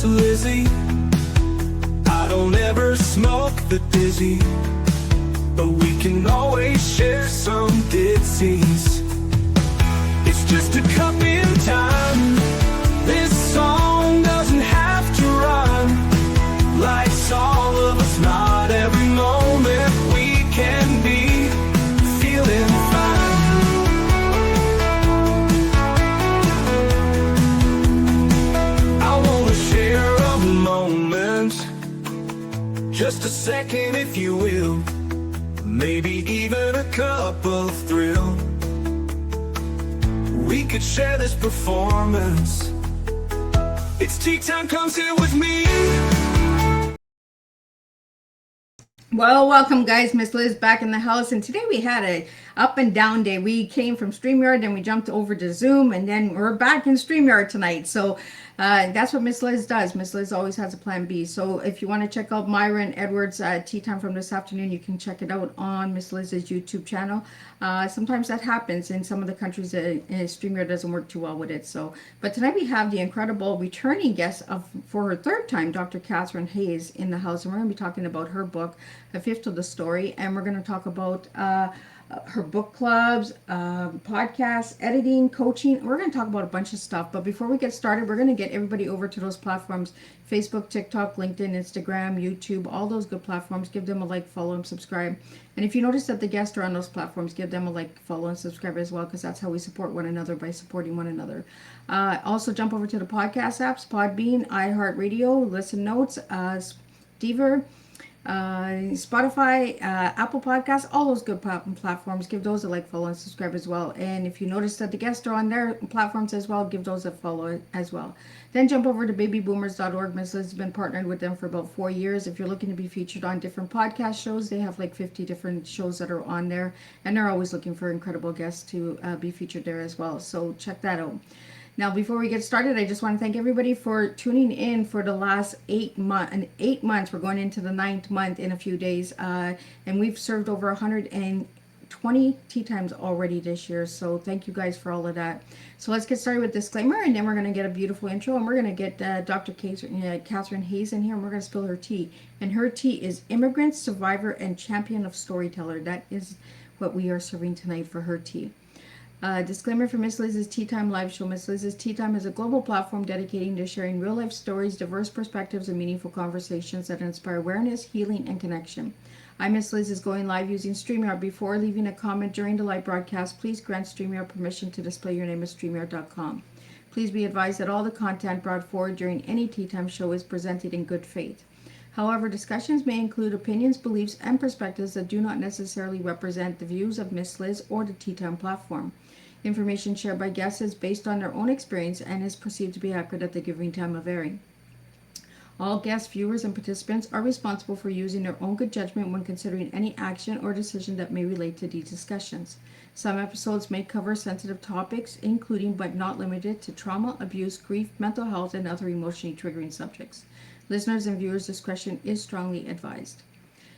Miss Lizzie. I don't ever smoke the dizzy, but we can always share some ditzies. It's just a cup in time. This song doesn't have to rhyme. Life's all of us, not every moment we can be feeling fine. I wanna share a moment, just a second if you will, maybe even a cup of thrill. We could share this performance. It's tea time, come sit with me. Well, welcome guys, Miss Liz back in the house, and today we had a up and down day. We came from StreamYard, then we jumped over to Zoom, and then we're back in StreamYard tonight. So that's what Miss Liz does. Miss Liz always has a plan B. So if you want to check out Myra and Edward's tea time from this afternoon, you can check it out on Miss Liz's YouTube channel. Sometimes that happens in some of the countries. StreamYard doesn't work too well with it. So, but tonight we have the incredible returning guest for her third time, Dr. Katherine Hayes, in the house, and we're going to be talking about her book, A Fifth of the Story, and we're going to talk about her book clubs, podcasts, editing, coaching. We're going to talk about a bunch of stuff. But before we get started, we're going to get everybody over to those platforms: Facebook, TikTok, LinkedIn, Instagram, YouTube, all those good platforms. Give them a like, follow, and subscribe. And if you notice that the guests are on those platforms, give them a like, follow, and subscribe as well, because that's how we support one another, by supporting one another. Also, jump over to the podcast apps: Podbean, iHeartRadio, Listen Notes, Deezer, Spotify, Apple Podcasts, all those good platforms. Give those a like, follow, and subscribe as well. And if you notice that the guests are on their platforms as well, give those a follow as well. Then jump over to babyboomers.org. Miss Liz has been partnered with them for about 4 years. If you're looking to be featured on different podcast shows, they have like 50 different shows that are on there, and they're always looking for incredible guests to be featured there as well. So check that out. Now, before we get started, I just want to thank everybody for tuning in for the last 8 months. We're going into the 9th month in a few days, and we've served over 120 tea times already this year. So thank you guys for all of that. So let's get started with disclaimer, and then we're going to get a beautiful intro, and we're going to get Dr. Katherine Hayes in here, and we're going to spill her tea. And her tea is immigrant, survivor, and champion of storyteller. That is what we are serving tonight for her tea. Disclaimer for Miss Liz's Tea Time live show. Miss Liz's Tea Time is a global platform dedicating to sharing real-life stories, diverse perspectives, and meaningful conversations that inspire awareness, healing, and connection. I, Miss Liz, is going live using StreamYard. Before leaving a comment during the live broadcast, please grant StreamYard permission to display your name at StreamYard.com. Please be advised that all the content brought forward during any Tea Time show is presented in good faith. However, discussions may include opinions, beliefs, and perspectives that do not necessarily represent the views of Miss Liz or the Tea Time platform. Information shared by guests is based on their own experience and is perceived to be accurate at the given time of airing. All guests, viewers, and participants are responsible for using their own good judgment when considering any action or decision that may relate to these discussions. Some episodes may cover sensitive topics, including but not limited to trauma, abuse, grief, mental health, and other emotionally triggering subjects. Listeners' and viewers' discretion is strongly advised.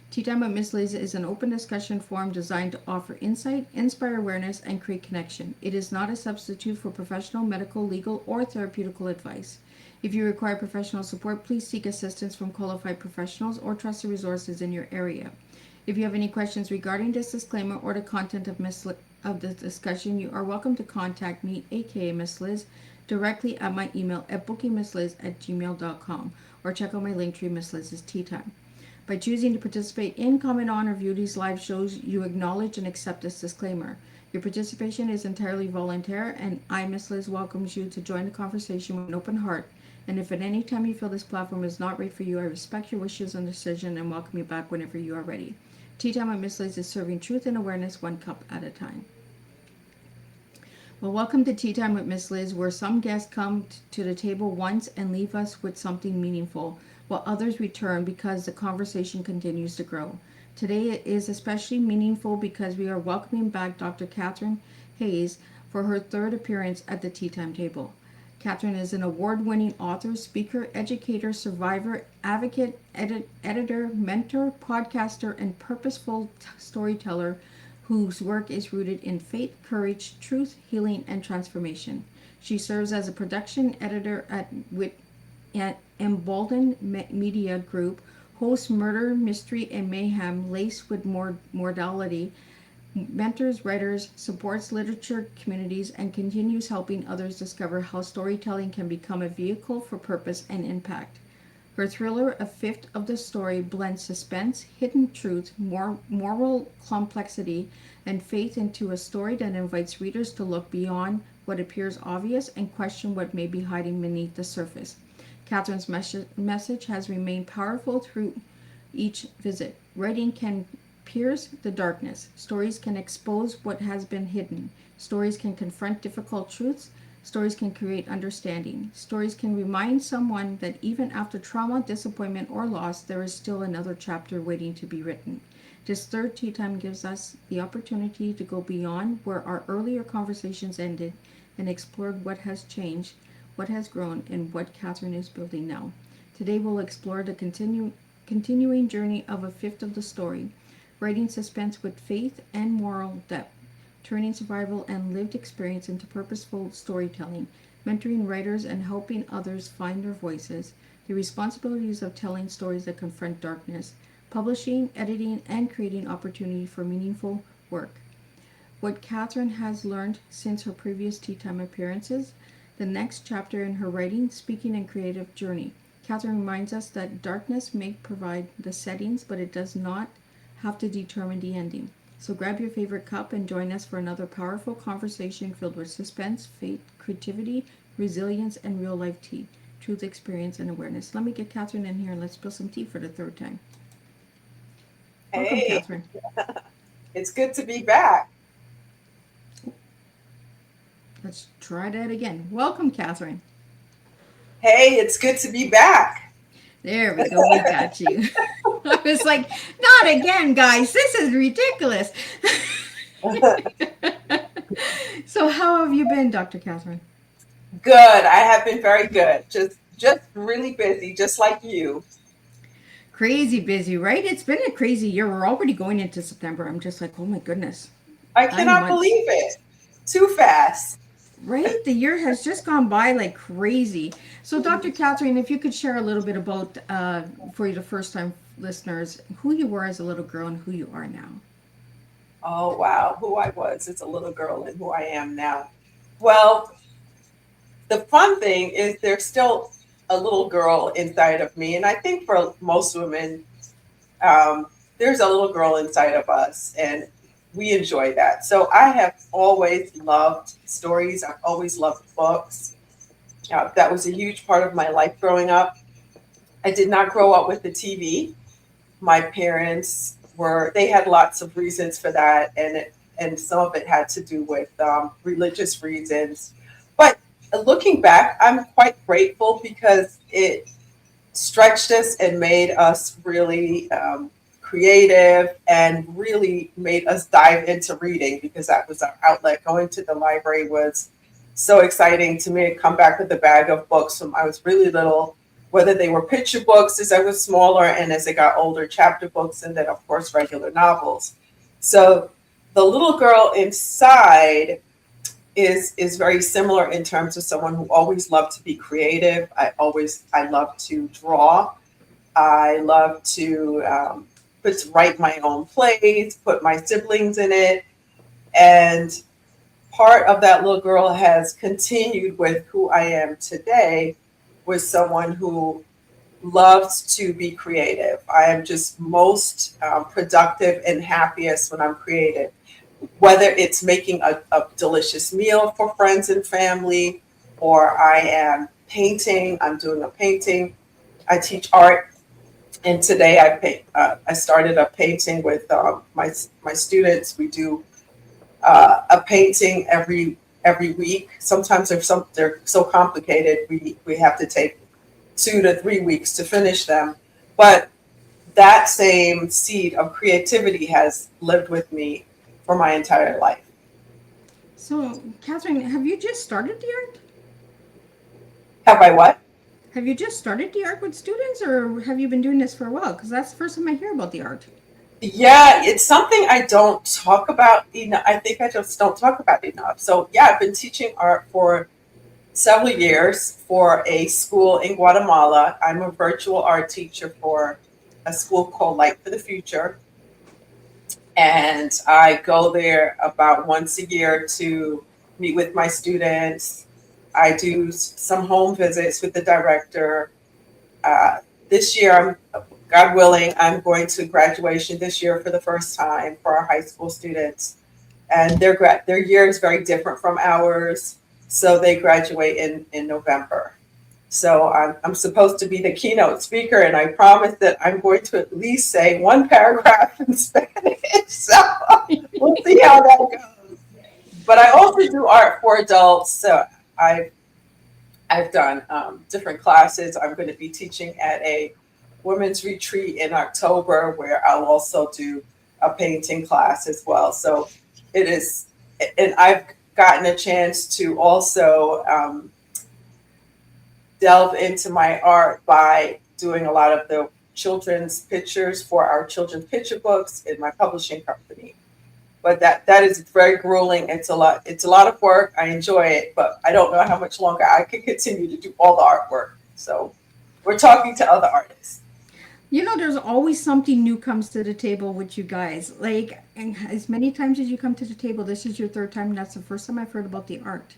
Tea Time with Miss Liz is an open discussion forum designed to offer insight, inspire awareness, and create connection. It is not a substitute for professional, medical, legal, or therapeutical advice. If you require professional support, please seek assistance from qualified professionals or trusted resources in your area. If you have any questions regarding this disclaimer or the content of the discussion, you are welcome to contact me, aka Miss Liz, directly at my email at bookingmissliz@gmail.com, or check out my link tree, Miss Liz's Tea Time. By choosing to participate in, comment on, or view these live shows, you acknowledge and accept this disclaimer. Your participation is entirely voluntary, and I, Miss Liz, welcomes you to join the conversation with an open heart. And if at any time you feel this platform is not right for you, I respect your wishes and decision and welcome you back whenever you are ready. Tea Time with Miss Liz is serving truth and awareness one cup at a time. Well, welcome to Tea Time with Miss Liz, where some guests come to the table once and leave us with something meaningful, while others return because the conversation continues to grow. Today it is especially meaningful because we are welcoming back Dr. Katherine Hayes for her third appearance at the Tea Time table. Katherine is an award-winning author, speaker, educator, survivor, advocate, editor, mentor, podcaster, and purposeful storyteller whose work is rooted in faith, courage, truth, healing, and transformation. She serves as a production editor Emboldened Media Group hosts murder, mystery, and mayhem laced with more mortality, mentors writers, supports literature communities, and continues helping others discover how storytelling can become a vehicle for purpose and impact. Her thriller, A Fifth of the Story, blends suspense, hidden truth, moral complexity, and faith into a story that invites readers to look beyond what appears obvious and question what may be hiding beneath the surface. Catherine's message has remained powerful through each visit. Writing can pierce the darkness. Stories can expose what has been hidden. Stories can confront difficult truths. Stories can create understanding. Stories can remind someone that even after trauma, disappointment, or loss, there is still another chapter waiting to be written. This third tea time gives us the opportunity to go beyond where our earlier conversations ended and explored what has changed, what has grown, and what Katherine is building now. Today we'll explore the continuing journey of a fifth of the story, writing suspense with faith and moral depth, turning survival and lived experience into purposeful storytelling, mentoring writers and helping others find their voices, the responsibilities of telling stories that confront darkness, publishing, editing, and creating opportunity for meaningful work. What Katherine has learned since her previous tea time appearances, the next chapter in her writing, speaking, and creative journey. Katherine reminds us that darkness may provide the settings, but it does not have to determine the ending. So grab your favorite cup and join us for another powerful conversation filled with suspense, faith, creativity, resilience, and real life tea, truth, experience, and awareness. Let me get Katherine in here and let's spill some tea for the third time. Welcome, Hey, Katherine. it's good to be back. Let's try that again. Welcome, Katherine. Hey, it's good to be back. There we go. We got you. I was like, not again, guys. This is ridiculous. So, how have you been, Dr. Katherine? Good. I have been very good. Just really busy, just like you. Crazy busy, right? It's been a crazy year. We're already going into September. I'm just like, oh my goodness. I 9 cannot months. believe it. Too fast. Right? The year has just gone by like crazy. So, Dr. Katherine, if you could share a little bit about, for the first time listeners, who you were as a little girl and who you are now. Oh, wow. Who I was as a little girl and who I am now. Well, the fun thing is there's still a little girl inside of me. And I think for most women, um, there's a little girl inside of us, and we enjoy that. So I have always loved stories. I've always loved books. That was a huge part of my life growing up. I did not grow up with the TV. My parents they had lots of reasons for that, and some of it had to do with religious reasons. But looking back, I'm quite grateful because it stretched us and made us really creative and really made us dive into reading because that was our outlet. Going to the library was so exciting to me to come back with a bag of books from I was really little, whether they were picture books as I was smaller and as I got older, chapter books, and then, of course, regular novels. So the little girl inside is very similar in terms of someone who always loved to be creative. I love to draw. I love to write my own plays, put my siblings in it, and part of that little girl has continued with who I am today, with someone who loves to be creative. I am just most productive and happiest when I'm creative, whether it's making a delicious meal for friends and family, or I am painting, I'm doing a painting. I teach art, and today I paint. I started a painting with my students. We do a painting every week. Sometimes they're so complicated we have to take 2 to 3 weeks to finish them. But that same seed of creativity has lived with me for my entire life. So, Katherine, have you just started the art? Have I what? Have you just started the art with students, or have you been doing this for a while? Because that's the first time I hear about the art. Yeah, it's something I don't talk about enough. I think I just don't talk about it enough. So yeah, I've been teaching art for several years for a school in Guatemala. I'm a virtual art teacher for a school called Light for the Future. And I go there about once a year to meet with my students. I do some home visits with the director. Uh, this year, God willing, I'm going to graduation this year for the first time for our high school students, and their year is very different from ours. So they graduate in November. So I'm supposed to be the keynote speaker, and I promise that I'm going to at least say one paragraph in Spanish. So we'll see how that goes. But I also do art for adults. So I I've done different classes. I'm going to be teaching at a women's retreat in October where I'll also do a painting class as well. So it is, and I've gotten a chance to also delve into my art by doing a lot of the children's pictures for our children's picture books in my publishing company. But that is very grueling. It's a lot of work. I enjoy it, but I don't know how much longer I can continue to do all the artwork. So we're talking to other artists. You know, there's always something new comes to the table with you guys. Like, and as many times as you come to the table, this is your third time, and that's the first time I've heard about the art.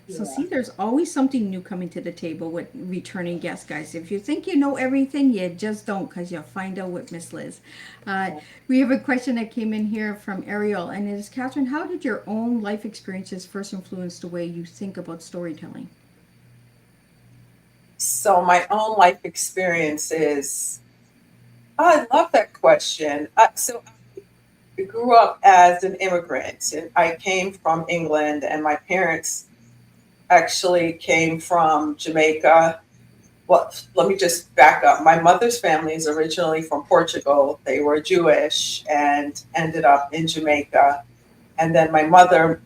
So Yeah. see, there's always something new coming to the table with returning guests, guys. If you think you know everything, you just don't, because you'll find out with Miss Liz. Uh, we have a question that came in here from Ariel, and it is, Catherine, how did your own life experiences first influence the way you think about storytelling? So my own life experiences. I love that question. So I grew up as an immigrant, and I came from England, and my parents actually came from Jamaica. Well, let me just back up. My mother's family is originally from Portugal. They were Jewish and ended up in Jamaica. And then my mother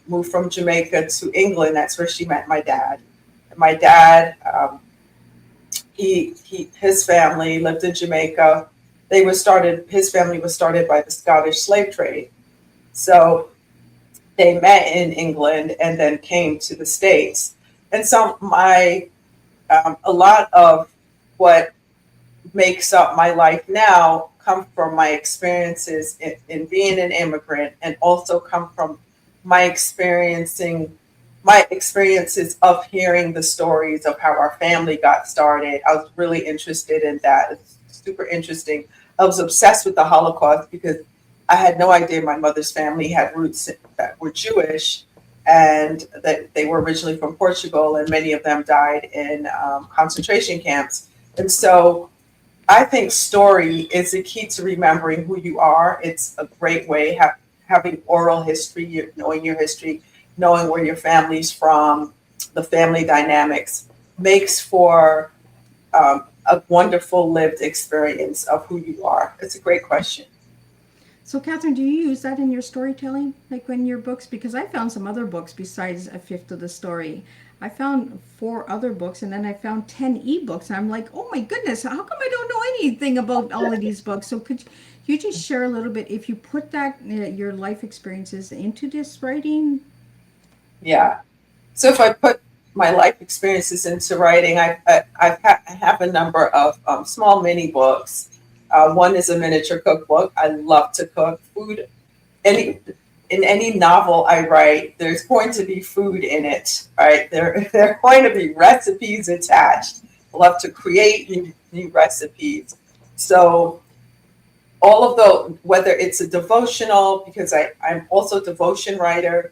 moved from Jamaica to England. That's where she met my dad. And my dad, his family lived in Jamaica. His family was started by the Scottish slave trade. So they met in England and then came to the States. And so a lot of what makes up my life now come from my experiences in being an immigrant, and also come from my experiencing my experiences of hearing the stories of how our family got started. I was really interested in that. It's super interesting. I was obsessed with the Holocaust because I had no idea my mother's family had roots that were Jewish, and that they were originally from Portugal, and many of them died in concentration camps. And so I think story is the key to remembering who you are. It's a great way having oral history, knowing your history, knowing where your family's from, the family dynamics makes for a wonderful lived experience of who you are. It's a great question. So, Catherine, do you use that in your storytelling, like when your books? Because I found some other books besides a fifth of the story. I found four other books, and then I found 10 ebooks. And I'm like, oh my goodness, how come I don't know anything about all of these books? So, could you just share a little bit if you put that, your life experiences into this writing? Yeah. So if I put my life experiences into writing, I have a number of small mini books. One is a miniature cookbook. I love to cook food. Any in any novel I write, there's going to be food in it, right? There are going to be recipes attached. I love to create new recipes. So all of the, whether it's a devotional, because I'm also a devotion writer,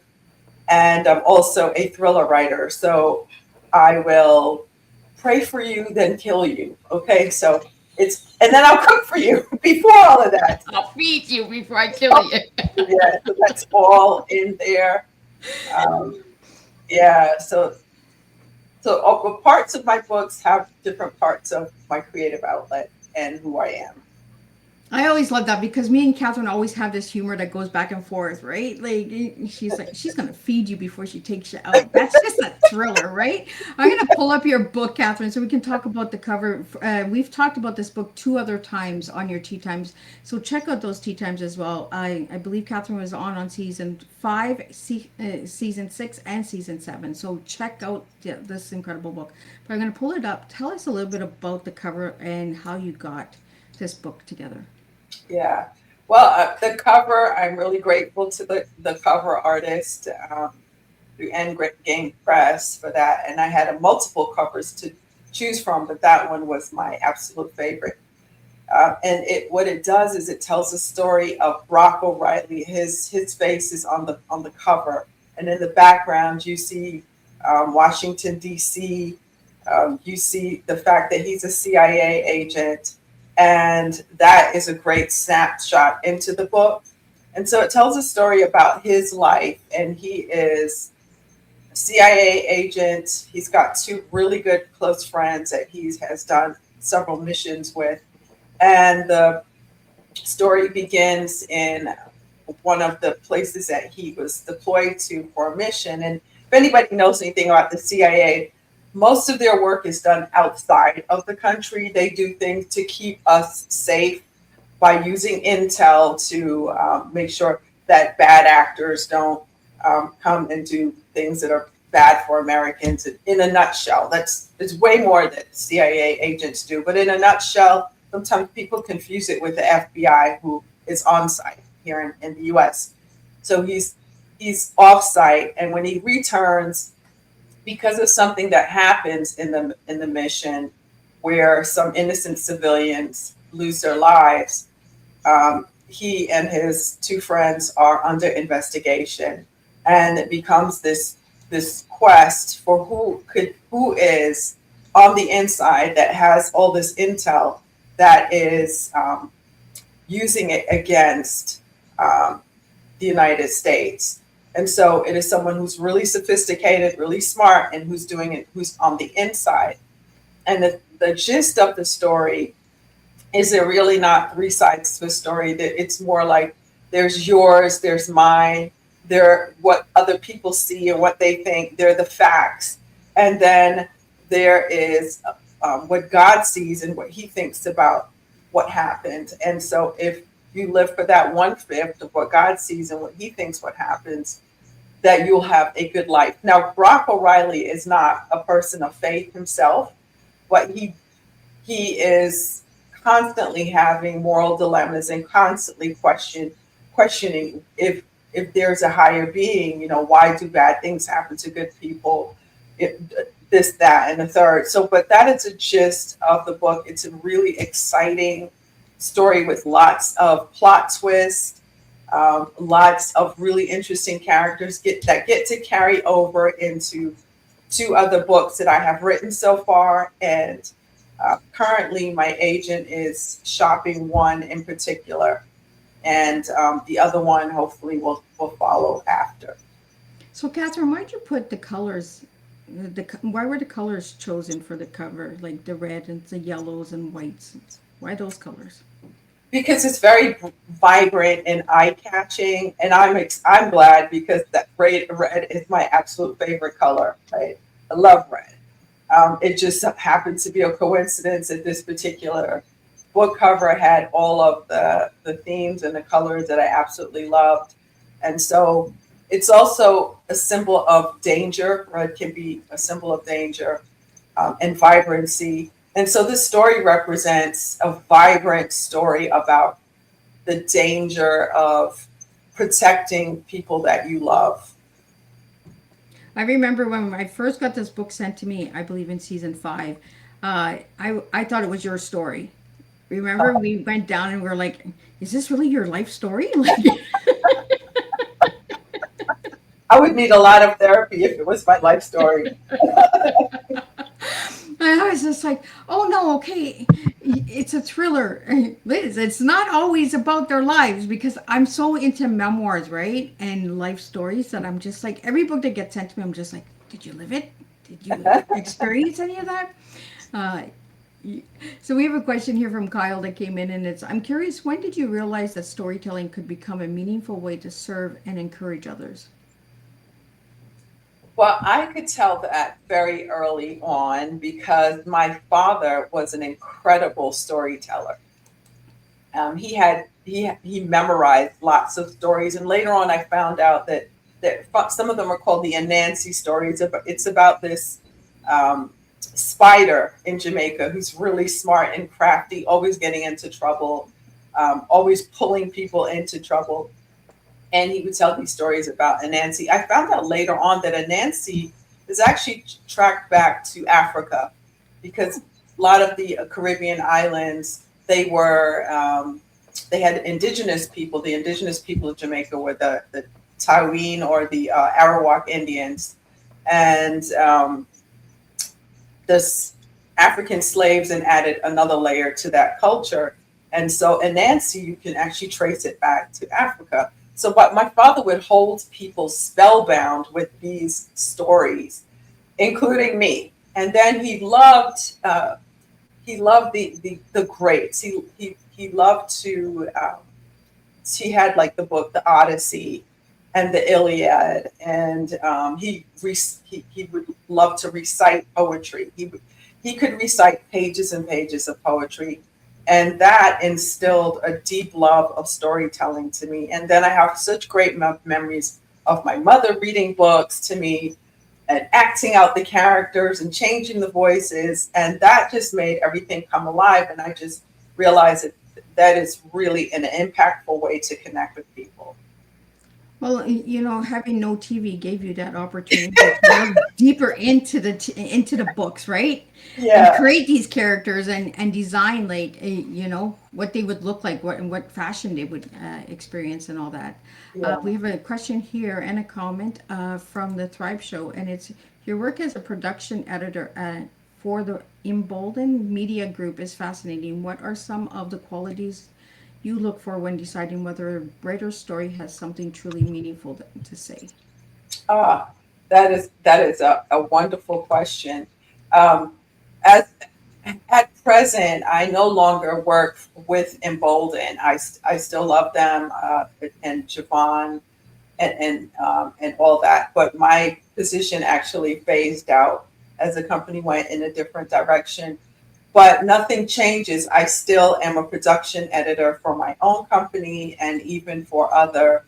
and I'm also a thriller writer. So I will pray for you, then kill you. Okay, so and then I'll cook for you before all of that. I'll feed you before I kill you. Yeah, so that's all in there. Um, yeah, so parts of my books have different parts of my creative outlet and who I am. I always love that because me and Catherine always have this humor that goes back and forth, right? Like she's like she's gonna feed you before she takes you out. That's just a thriller, right? I'm gonna pull up your book, Catherine, so we can talk about the cover. We've talked about this book two other times on your tea times, so check out those tea times as well. I believe Catherine was on season 5, season 6, and season 7. So check out this incredible book. But I'm gonna pull it up. Tell us a little bit about the cover and how you got this book together. Yeah. Well, the cover, I'm really grateful to the cover artist through Endgame Press for that. And I had a multiple covers to choose from, but that one was my absolute favorite. And what it does is it tells the story of Brock O'Reilly. His face is on the cover, and in the background you see Washington D.C. You see the fact that he's a CIA agent, and that is a great snapshot into the book. And so it tells a story about his life, and he is a CIA agent. He's got two really good close friends that he has done several missions with, and the story begins in one of the places that he was deployed to for a mission. And if anybody knows anything about the CIA, most of their work is done outside of the country. They do things to keep us safe by using intel to make sure that bad actors don't come and do things that are bad for Americans. In a nutshell, there's way more that CIA agents do, but in a nutshell, sometimes people confuse it with the FBI, who is on site here in the U.S. So he's off site, and when he returns, because of something that happens in the mission, where some innocent civilians lose their lives, he and his two friends are under investigation, and it becomes this quest for who is on the inside that has all this intel that is using it against the United States. And so it is someone who's really sophisticated, really smart, and who's doing it, who's on the inside. And the gist of the story is there really not three sides to a story. That it's more like there's yours, there's mine, there what other people see and what they think. They're the facts, and then there is what God sees and what He thinks about what happened. And so if you live for that 1/5 of what God sees and what He thinks what happens, that you'll have a good life. Now, Brock O'Reilly is not a person of faith himself, but he is constantly having moral dilemmas and constantly questioning if there's a higher being. Why do bad things happen to good people? It, this, that, and the third. So, but that is a gist of the book. It's a really exciting story with lots of plot twists, lots of really interesting characters that get to carry over into two other books that I have written so far. And currently, my agent is shopping one in particular, and the other one hopefully will follow after. So, Catherine, why'd you put the colors? Why were the colors chosen for the cover, like the red and the yellows and whites? Why those colors? Because it's very vibrant and eye catching, and I'm glad because that red is my absolute favorite color. Right, I love red. It just happened to be a coincidence that this particular book cover had all of the themes and the colors that I absolutely loved. And so it's also a symbol of danger. Red can be a symbol of danger and vibrancy. And so this story represents a vibrant story about the danger of protecting people that you love. I remember when I first got this book sent to me, I believe in season 5, I thought it was your story. Remember, we went down and we were like, is this really your life story? Like, I would need a lot of therapy if it was my life story. and I was just like, oh no, okay, it's a thriller. Liz, it's not always about their lives because I'm so into memoirs, right? And life stories that I'm just like, every book that gets sent to me, I'm just like, did you live it? Did you experience any of that? Uh, So we have a question here from Kyle that came in, and it's, I'm curious, when did you realize that storytelling could become a meaningful way to serve and encourage others? Well, I could tell that very early on because my father was an incredible storyteller. He memorized lots of stories, and later on, I found out that some of them are called the Anansi stories. It's about this spider in Jamaica who's really smart and crafty, always getting into trouble, always pulling people into trouble. And he would tell these stories about Anansi. I found out later on that Anansi is actually tracked back to Africa because a lot of the Caribbean islands, they had indigenous people. The indigenous people of Jamaica were the Taiwan or the Arawak Indians. And this African slaves and added another layer to that culture. And so in Nancy, you can actually trace it back to Africa. So but my father would hold people spellbound with these stories, including me. And then he loved the greats. He loved to he had like the book The Odyssey and the Iliad, and he would love to recite poetry. He could recite pages and pages of poetry, and that instilled a deep love of storytelling to me. And then I have such great memories of my mother reading books to me and acting out the characters and changing the voices, and that just made everything come alive. And I just realized that that is really an impactful way to connect with people. Well, having no TV gave you that opportunity to look deeper into the books, right? And Yeah, create these characters and design like what they would look like, what fashion they would experience and all that. yeah. We have a question here and a comment from the Thrive Show, and it's, your work as a production editor for the Embolden Media Group is fascinating. What are some of the qualities you look for when deciding whether a writer's story has something truly meaningful to say? Ah, that is a wonderful question. Um, as at present, I no longer work with Embolden. I still love them and Javon and all that. But my position actually phased out as the company went in a different direction. But nothing changes. I still am a production editor for my own company and even for other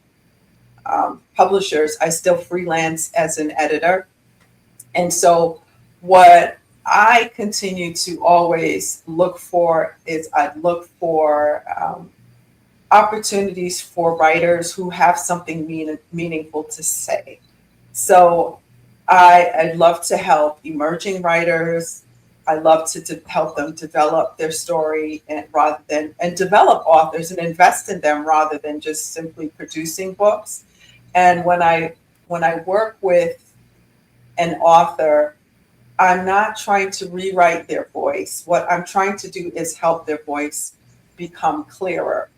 publishers. I still freelance as an editor. And so, what I continue to always look for is I look for opportunities for writers who have something meaningful to say. So I'd love to help emerging writers. I love to help them develop their story and rather than and develop authors and invest in them rather than just simply producing books. And when I work with an author, I'm not trying to rewrite their voice. What I'm trying to do is help their voice become clearer.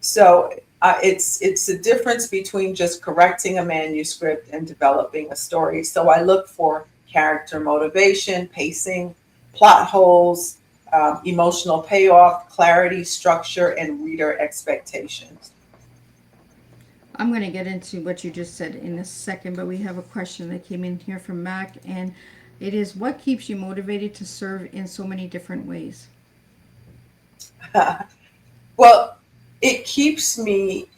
So it's a difference between just correcting a manuscript and developing a story. So I look for character motivation, pacing, plot holes, emotional payoff, clarity, structure, and reader expectations. I'm going to get into what you just said in a second, but we have a question that came in here from Mac, and it is, what keeps you motivated to serve in so many different ways? Well, it keeps me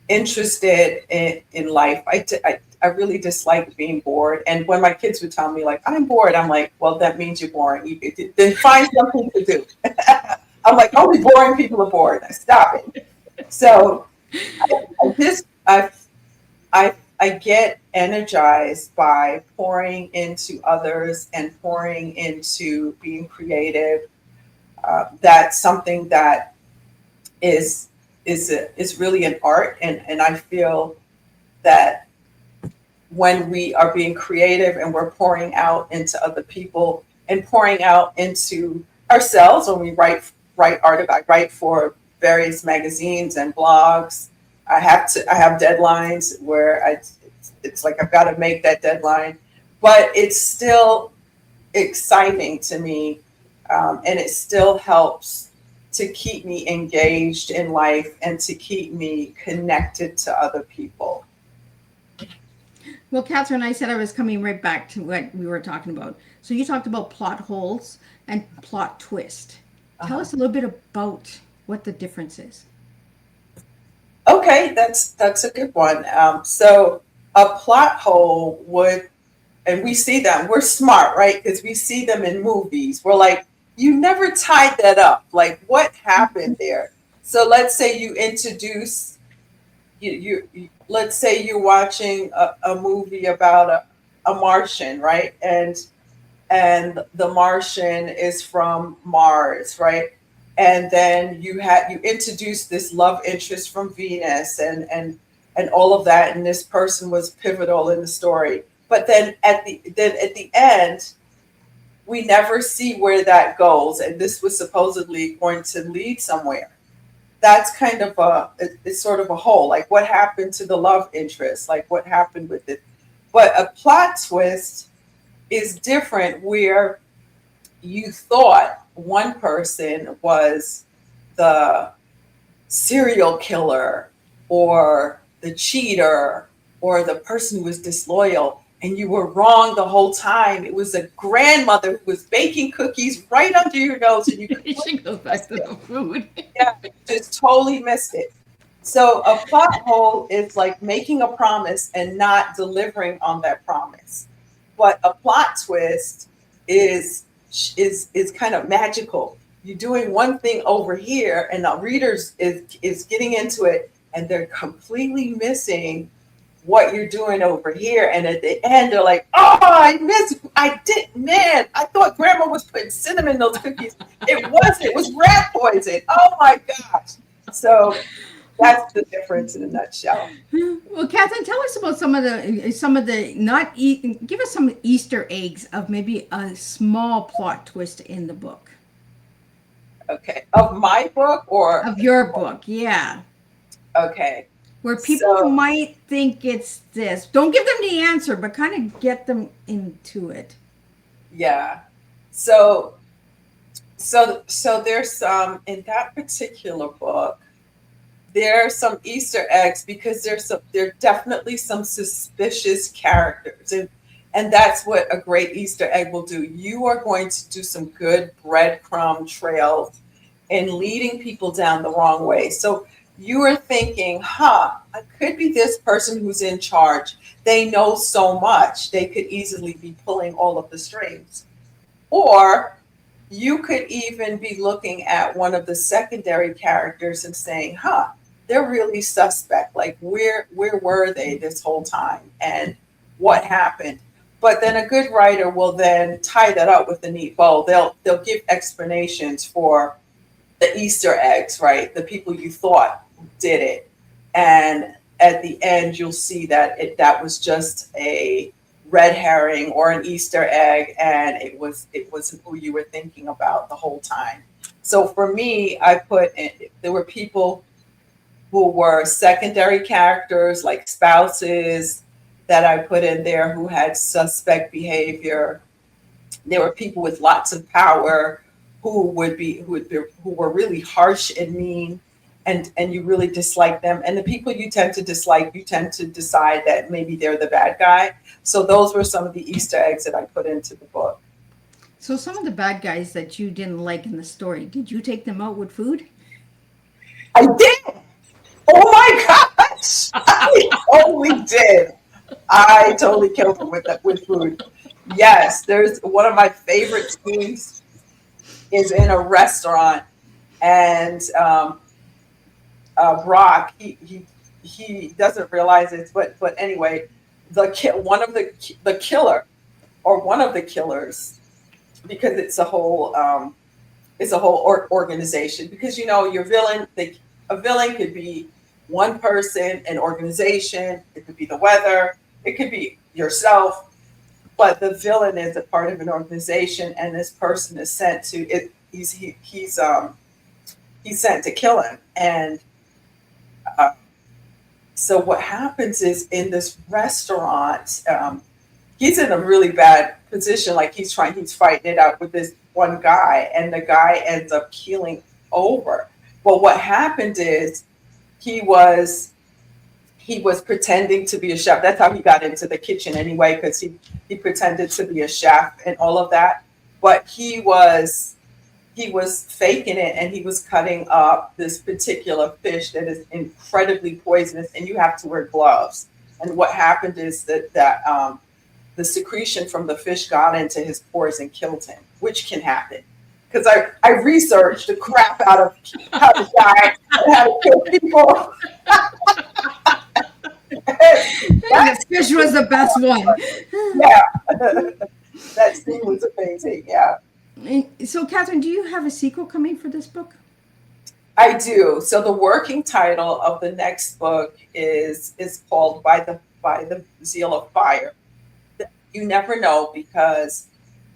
interested in life. I really dislike being bored. And when my kids would tell me, like, I'm bored, I'm like, well, that means you're boring. Then find something to do. I'm like, only boring people are bored. Stop it. So I just, I get energized by pouring into others and pouring into being creative. That's something that is is really an art, and I feel that when we are being creative and we're pouring out into other people and pouring out into ourselves when we write art. I write for various magazines and blogs. I have deadlines where it's like I've got to make that deadline, but it's still exciting to me And it still helps to keep me engaged in life and to keep me connected to other people. Well, Catherine, I said I was coming right back to what we were talking about. So you talked about plot holes and plot twist. Tell Uh-huh. us a little bit about what the difference is. Okay, that's a good one. So a plot hole would, and we see them. We're smart, right? Because we see them in movies. We're like, you never tied that up. Like, what happened there? So let's say you introduce let's say you're watching a movie about a Martian, right? And the Martian is from Mars, right? And then you introduce this love interest from Venus and all of that, and this person was pivotal in the story. But then at the end, we never see where that goes, and this was supposedly going to lead somewhere. That's kind of it's sort of a hole. Like, what happened to the love interest? Like, what happened with it? But a plot twist is different, where you thought one person was the serial killer or the cheater or the person who was disloyal, and you were wrong the whole time. It was a grandmother who was baking cookies right under your nose, and you She goes back to the food. yeah, just totally missed it. So a plot hole is like making a promise and not delivering on that promise. But a plot twist is is kind of magical. You're doing one thing over here, and the readers is getting into it, and they're completely missing what you're doing over here. And at the end, they're like, "Oh, I missed! I did, man! I thought Grandma was putting cinnamon in those cookies. It wasn't. It was rat poison. Oh my gosh!" So that's the difference in a nutshell. Well, Catherine, tell us about some of the not give us some Easter eggs of maybe a small plot twist in the book. Okay, of my book or Of your book, yeah. okay. Where people So might think it's this. Don't give them the answer, but kind of get them into it. yeah, so so there's some in that particular book. There are some Easter eggs because there are definitely some suspicious characters, and that's what a great Easter egg will do. You are going to do some good breadcrumb trails in leading people down the wrong way. So you are thinking, huh, I could be this person who's in charge. They know so much, they could easily be pulling all of the strings. Or you could even be looking at one of the secondary characters and saying, huh, they're really suspect. Like, where were they this whole time? And what happened? But then a good writer will then tie that up with a neat bow. They'll give explanations for the Easter eggs, right? The people you thought did it. And at the end, you'll see that that was just a red herring or an Easter egg, and it wasn't who you were thinking about the whole time. So for me, I put in, there were people who were secondary characters, like spouses, that I put in there who had suspect behavior. There were people with lots of power who were really harsh and mean, and you really dislike them. And the people you tend to dislike, you tend to decide that maybe they're the bad guy. So those were some of the Easter eggs that I put into the book. So, some of the bad guys that you didn't like in the story, did you take them out with food? I did. Oh my gosh! I totally did. I totally killed them with food. Yes, there's one of my favorite scenes is in a restaurant, and Brock he doesn't realize it, but anyway, one of the killer or one of the killers, because it's a whole organization, because your villain, a villain could be one person, an organization, it could be the weather, it could be yourself, but the villain is a part of an organization, and this person is sent to it. He's sent to kill him, and uh, so what happens is in this restaurant, he's in a really bad position. Like he's fighting it out with one guy, and the guy ends up keeling over. But what happened is he was he was pretending to be a chef. That's how he got into the kitchen anyway, because he pretended to be a chef and all of that. But he was faking it, and he was cutting up this particular fish that is incredibly poisonous, and you have to wear gloves. And what happened is that the secretion from the fish got into his pores and killed him, which can happen. Because I researched the crap out of how to die and how to kill people. The fish was the best one. Yeah, that scene was amazing. Yeah, So, Catherine, do you have a sequel coming for this book? I do. So the working title of the next book is called By the Zeal of Fire. You never know, because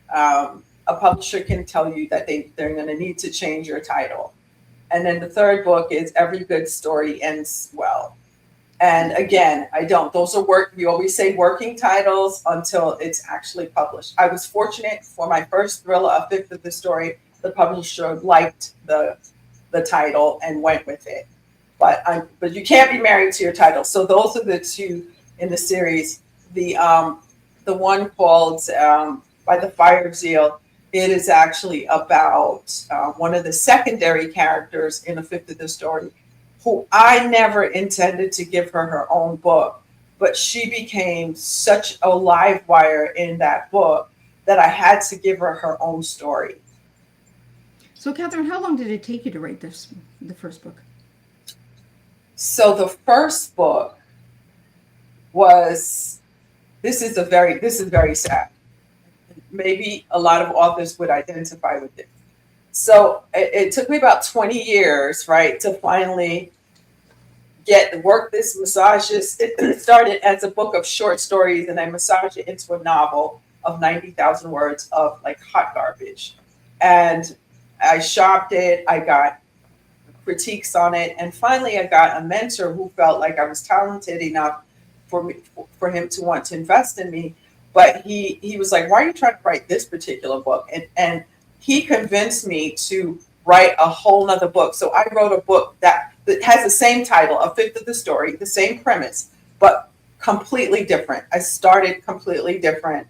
a publisher can tell you that they're going to need to change your title. And then the third book is Every Good Story Ends Well. And again, those are we always say working titles until it's actually published. I was fortunate for my first thriller, A Fifth of the Story, the publisher liked the title and went with it. But you can't be married to your title. So those are the two in the series. The one called By the Fire of Zeal, it is actually about one of the secondary characters in A Fifth of the Story, who I never intended to give her own book, but she became such a live wire in that book that I had to give her own story. So, Catherine, how long did it take you to write the first book? So the first book was, this is very sad. Maybe a lot of authors would identify with it. So it took me about 20 years, right, to finally massage this. It started as a book of short stories, and I massaged it into a novel of 90,000 words of like hot garbage. And I shopped it. I got critiques on it. And finally, I got a mentor who felt like I was talented enough for him to want to invest in me. But he was like, why are you trying to write this particular book? And he convinced me to write a whole nother book. So I wrote a book that has the same title, A Fifth of the Story, the same premise, but completely different. I started completely different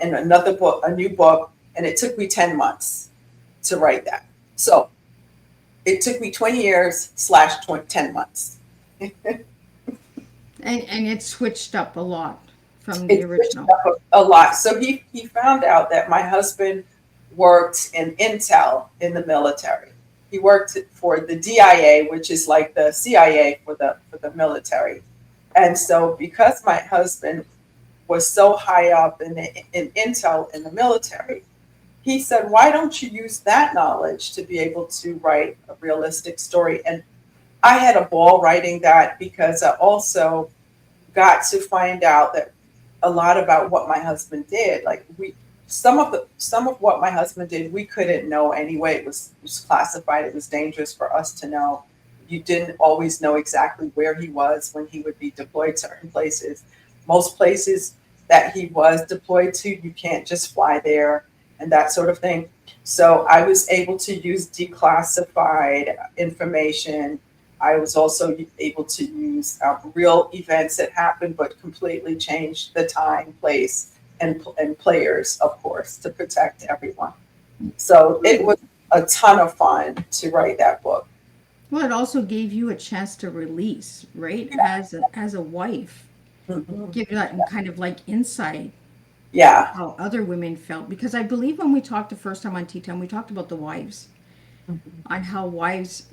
in another book, a new book, and it took me 10 months to write that. So it took me 20 years / 10 months. And it switched up a lot from the original. A lot. So he found out that my husband worked in Intel in the military. He worked for the DIA, which is like the CIA for the military. And so because my husband was so high up in Intel in the military, he said, why don't you use that knowledge to be able to write a realistic story? And I had a ball writing that, because I also got to find out that a lot about what my husband did. Like some of what my husband did, we couldn't know anyway. It was classified. It was dangerous for us to know. You didn't always know exactly where he was when he would be deployed to certain places. Most places that he was deployed to, you can't just fly there and that sort of thing. So I was able to use declassified information. I was also able to use real events that happened, but completely changed the time, place, and players, of course, to protect everyone. So it was a ton of fun to write that book. Well, it also gave you a chance to release, right? As a wife, give you that kind of like insight. Yeah. How other women felt, because I believe when we talked the first time on Tea Time, we talked about the wives, on how wives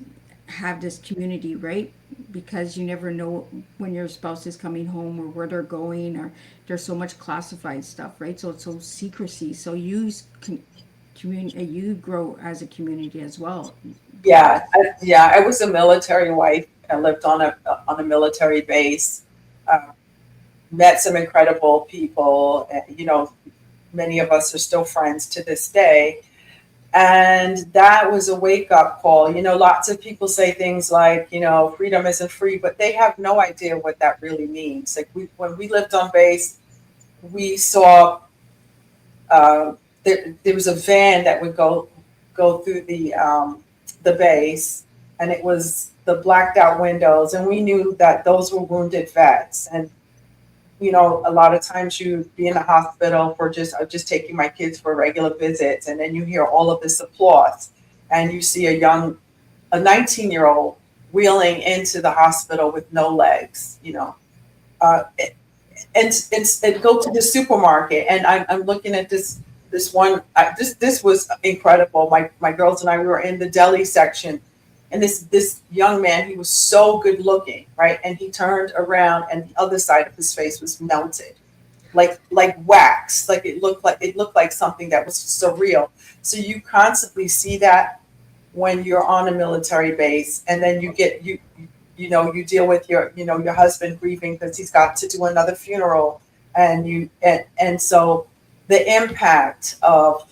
have this community, right? Because you never know when your spouse is coming home or where they're going, or there's so much classified stuff, right? So it's so secrecy. So you you grow as a community as well. Yeah, I was a military wife. I lived on a military base. Met some incredible people. Many of us are still friends to this day. And that was a wake-up call. Lots of people say things like, freedom isn't free, but they have no idea what that really means. Like when we lived on base, we saw there was a van that would go through the base, and it was the blacked out windows, and we knew that those were wounded vets. And a lot of times you'd be in the hospital for just taking my kids for regular visits, and then you hear all of this applause, and you see a 19-year-old wheeling into the hospital with no legs, uh, and go to the supermarket, and I'm looking at this one. This was incredible. My girls and I, we were in the deli section, and this young man, he was so good looking, right? And he turned around, and the other side of his face was melted, like wax. Like it looked like something that was surreal. So you constantly see that when you're on a military base, and then you deal with your husband grieving because he's got to do another funeral, and so the impact of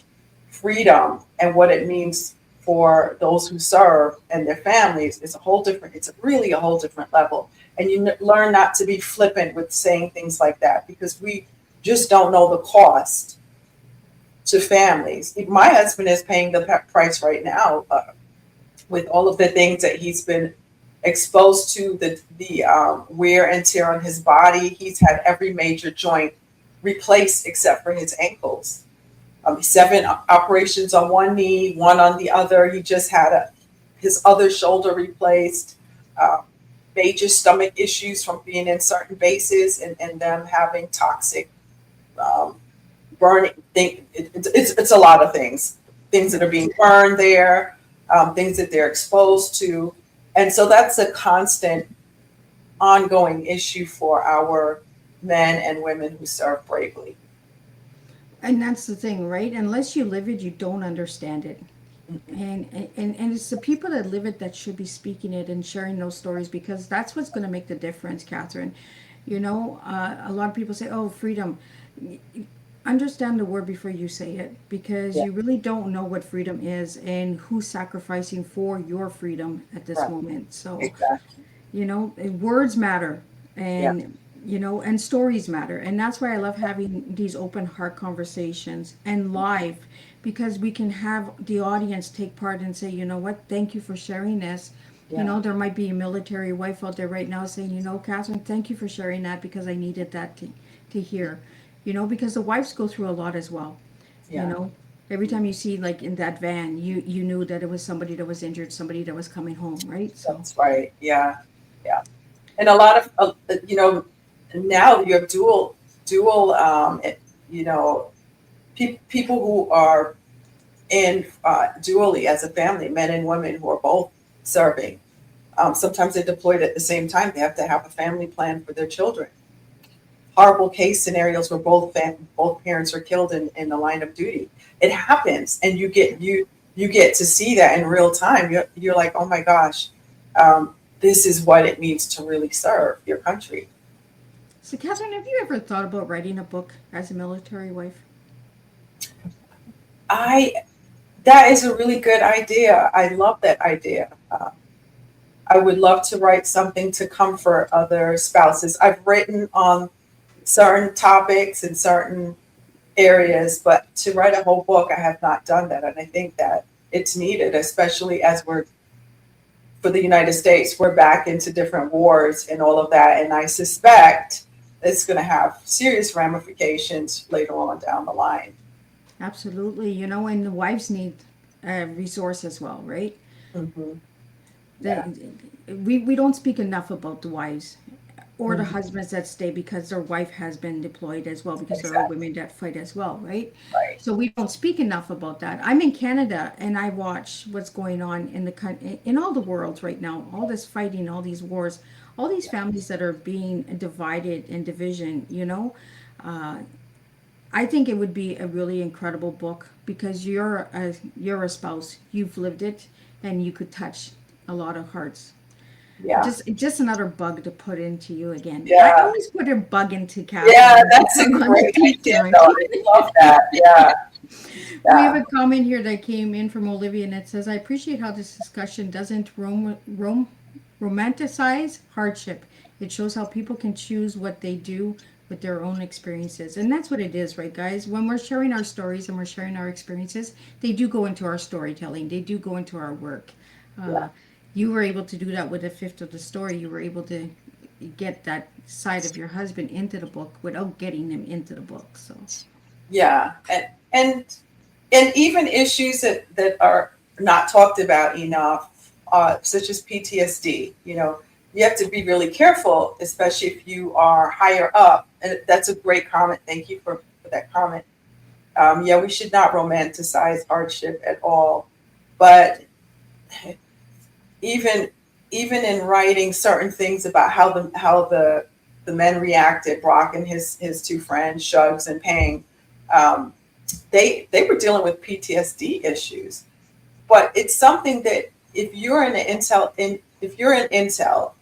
freedom and what it means for those who serve and their families is it's really a whole different level. And you learn not to be flippant with saying things like that, because we just don't know the cost to families. My husband is paying the price right now, with all of the things that he's been exposed to, the wear and tear on his body. He's had every major joint replaced except for his ankles. 7 operations on one knee, 1 on the other. He just had his other shoulder replaced. Major stomach issues from being in certain bases, and them having toxic burning thing. It's a lot of things that are being burned there, things that they're exposed to. And so that's a constant ongoing issue for our men and women who serve bravely. And that's the thing, right? Unless you live it, you don't understand it. And it's the people that live it that should be speaking it and sharing those stories, because that's what's going to make the difference, Catherine. A lot of people say, oh, freedom. Understand the word before you say it, because Yeah. you really don't know what freedom is and who's sacrificing for your freedom at this Right. moment. So, Exactly. words matter, Yeah. and and stories matter, and that's why I love having these open heart conversations and live, because we can have the audience take part and say, you know what, thank you for sharing this. Yeah. There might be a military wife out there right now saying, Catherine, thank you for sharing that, because I needed that to hear. Because the wives go through a lot as well. you Yeah. know every time you see, like, in that van, you knew that it was somebody that was injured, somebody that was coming home, right? So That's right. Yeah. Yeah. And a lot of, now you have dual, you know, people who are in dually as a family, men and women who are both serving. Sometimes they're deployed at the same time. They have to have a family plan for their children. Horrible case scenarios where both parents are killed in the line of duty. It happens, and you get to see that in real time. You're like, oh my gosh, this is what it means to really serve your country. So, Catherine, have you ever thought about writing a book as a military wife? I That is a really good idea. I love that idea. I would love to write something to comfort other spouses. I've written on certain topics in certain areas, but to write a whole book, I have not done that. And I think that it's needed, especially as for the United States, we're back into different wars and all of that. And I suspect it's going to have serious ramifications later on down the line. Absolutely. And the wives need a resource as well, right? Hmm. The, Yeah. we don't speak enough about the wives or the Hmm. husbands that stay because their wife has been deployed as well, because there are Exactly. women that fight as well, right? Right. So we don't speak enough about that. I'm in Canada, and I watch what's going on in all the world right now, all this fighting, all these wars, all these families that are being divided and division. uh, I think it would be a really incredible book, because you're a spouse, you've lived it, and you could touch a lot of hearts. Yeah. Just another bug to put into you again. I Yeah. always put a bug into Yeah. Catherine. That's a I'm on great speed idea, dial. though. I love that. Yeah. We have Yeah. a comment here that came in from Olivia, and it says, I appreciate how this discussion doesn't romanticize hardship. It shows how people can choose what they do with their own experiences. And that's what it is, right, guys? When we're sharing our stories and we're sharing our experiences, they do go into our storytelling, they do go into our work. Yeah. Uh, you were able to do that with a fifth of the story. You were able to get that side of your husband into the book without getting him into the book. So, Yeah. And even issues that are not talked about enough, such as PTSD. You have to be really careful, especially if you are higher up. And that's a great comment. Thank you for that comment. Yeah, we should not romanticize hardship at all. But even even in writing certain things about how the men reacted, Brock and his two friends, Shugs and Pang, um, they were dealing with PTSD issues. But it's something that if you're in intel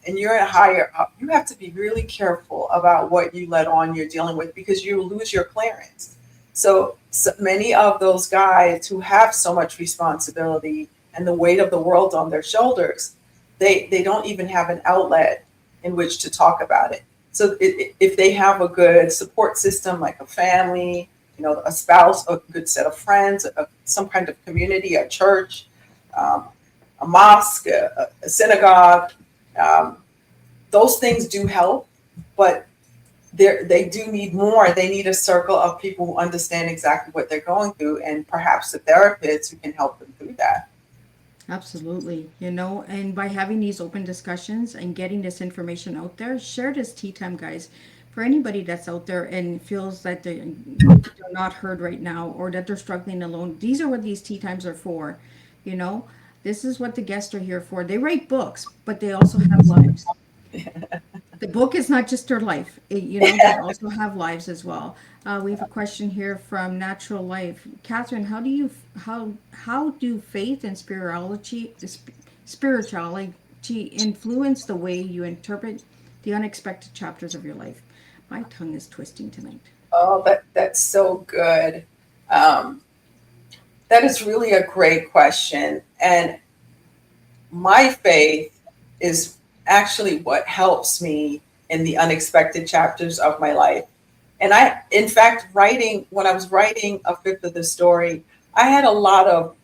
and you're a higher up, you have to be really careful about what you let on you're dealing with, because you lose your clearance. So many of those guys who have so much responsibility and the weight of the world on their shoulders, they don't even have an outlet in which to talk about it. So if they have a good support system like a family, a spouse, a good set of friends, some kind of community, a church, um, a mosque, a synagogue, um, those things do help, but they do need more. They need a circle of people who understand exactly what they're going through, and perhaps a therapist who can help them through that. absolutely, and by having these open discussions and getting this information out there, share this tea time, guys. For anybody that's out there and feels that they're not heard right now or that they're struggling alone, these are what these tea times are for. You know, this is what the guests are here for. They write books, but they also have lives. The book is not just their life. They also have lives as well. We have a question here from Natural Life. Catherine, how do faith and spirituality influence the way you interpret the unexpected chapters of your life? My tongue is twisting tonight. Oh, that's so good. Um, that is really a great question. And my faith is actually what helps me in the unexpected chapters of my life. And in fact, when I was writing a fifth of the story, I had a lot of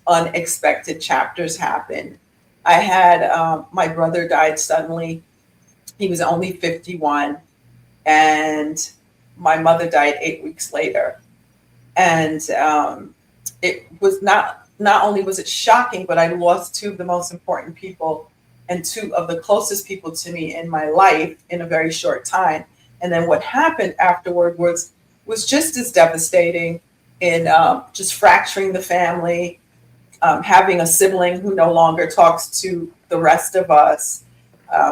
unexpected chapters happen. I had my brother died suddenly. He was only 51, and my mother died 8 weeks later. And it was not only was it shocking, but I lost two of the most important people and two of the closest people to me in my life in a very short time. And then what happened afterward was just as devastating, in just fracturing the family, having a sibling who no longer talks to the rest of us,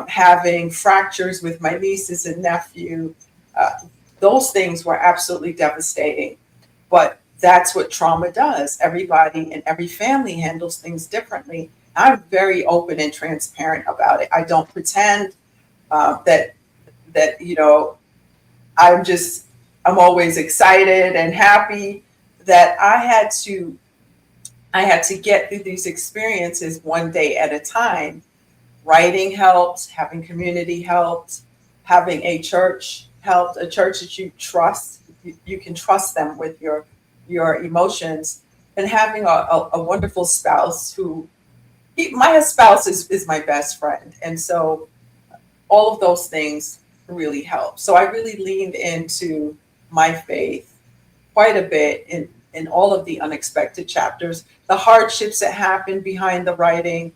having fractures with my nieces and nephew. Uh, those things were absolutely devastating. But that's what trauma does. Everybody in every family handles things differently. I'm very open and transparent about it. I don't pretend that I'm just I'm always excited and happy. That I had to get through these experiences one day at a time. Writing helped, having community helped, having a church helped, a church that you trust. You can trust them with your emotions, and having a wonderful spouse my spouse is my best friend. And so all of those things really help. So I really leaned into my faith quite a bit in all of the unexpected chapters, the hardships that happen behind the writing,